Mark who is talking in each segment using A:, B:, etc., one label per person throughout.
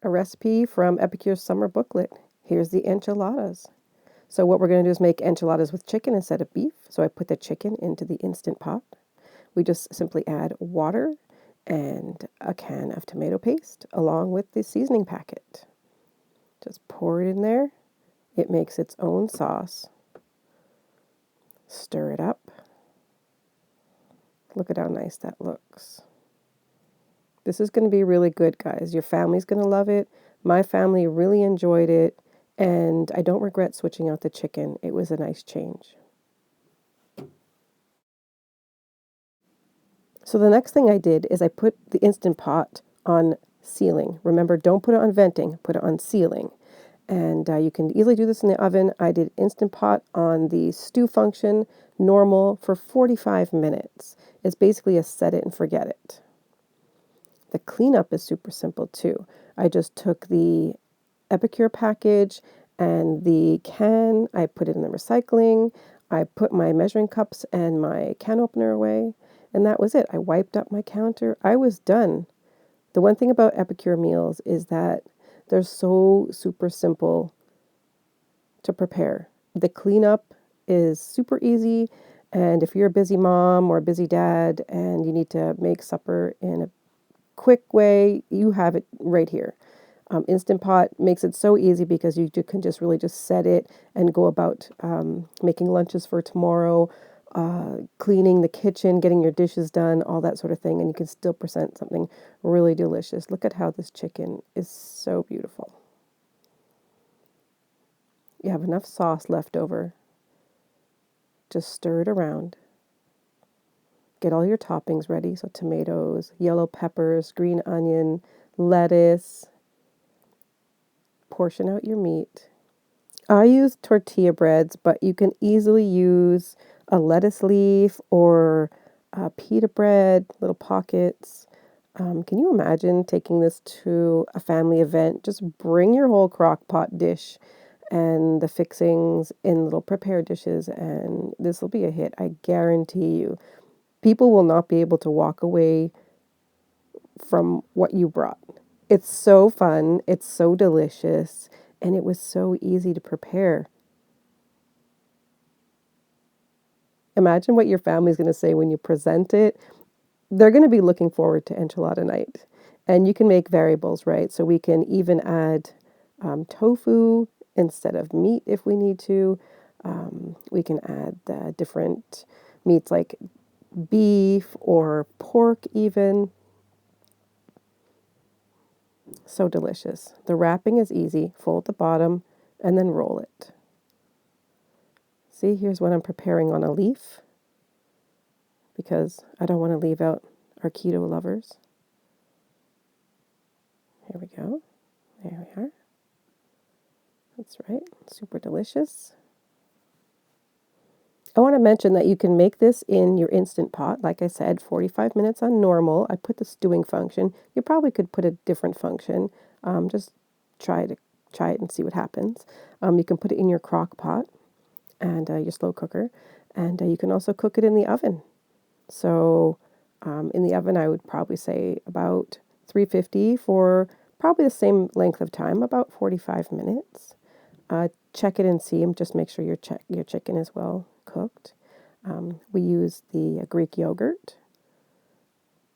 A: A recipe from Epicure's summer booklet. Here's the enchiladas. So what we're going to do is make enchiladas with chicken instead of beef. So I put the chicken into the Instant Pot. We just simply add water and a can of tomato paste along with the seasoning packet. Just pour it in there. It makes its own sauce. Stir it up. Look at how nice that looks. This is going to be really good, guys. Your family's going to love it. My family really enjoyed it, and I don't regret switching out the chicken. It was a nice change. So the next thing I did is I put the Instant Pot on sealing. Remember, don't put it on venting, put it on sealing. And you can easily do this in the oven. I did Instant Pot on the stew function, normal, for 45 minutes. It's basically a set it and forget it. The cleanup is super simple too. I just took the Epicure package and the can, I put it in the recycling. I put my measuring cups and my can opener away, and that was it. I wiped up my counter. I was done. The one thing about Epicure meals is that they're so super simple to prepare. The cleanup is super easy, and if you're a busy mom or a busy dad and you need to make supper in a quick way, you have it right here. Instant Pot makes it so easy because you can just really just set it and go about making lunches for tomorrow, cleaning the kitchen, getting your dishes done, all that sort of thing, and you can still present something really delicious. Look at how this chicken is so beautiful. You have enough sauce left over. Just stir it around. Get all your toppings ready, so tomatoes, yellow peppers, green onion, lettuce. Portion out your meat. I use tortilla breads, but you can easily use a lettuce leaf or pita bread, little pockets. Can you imagine taking this to a family event? Just bring your whole crock pot dish and the fixings in little prepared dishes, and this will be a hit. I guarantee you. People will not be able to walk away from what you brought. It's so fun, it's so delicious, and it was so easy to prepare. Imagine what your family's going to say when you present it. They're going to be looking forward to enchilada night. And you can make variables, right? So we can even add tofu instead of meat if we need to. We can add different meats like beef or pork even. So delicious. The wrapping is easy. Fold the bottom and then roll it. See, here's what I'm preparing on a leaf because I don't want to leave out our keto lovers. Here we go. There we are. That's right. Super delicious. I want to mention that you can make this in your Instant Pot. Like I said, 45 minutes on normal. I put the stewing function. You probably could put a different function. Just try it and see what happens. You can put it in your crock pot and your slow cooker. And you can also cook it in the oven. So in the oven, I would probably say about 350 for probably the same length of time, about 45 minutes. Check it and see. Just make sure your chicken is well cooked. We use the Greek yogurt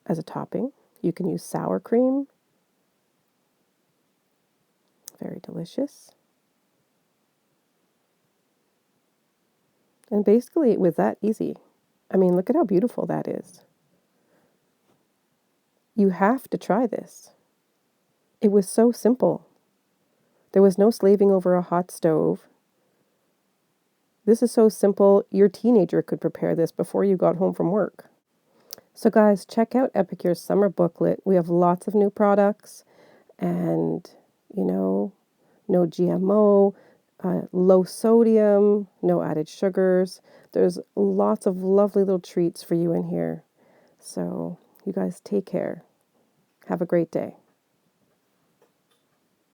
A: as a topping. You can use sour cream. Very delicious. And basically it was that easy. I mean, look at how beautiful that is. You have to try this. It was so simple. There was no slaving over a hot stove. This is so simple, your teenager could prepare this before you got home from work. So guys, check out Epicure's summer booklet. We have lots of new products and, no GMO, low sodium, no added sugars. There's lots of lovely little treats for you in here. So you guys take care. Have a great day.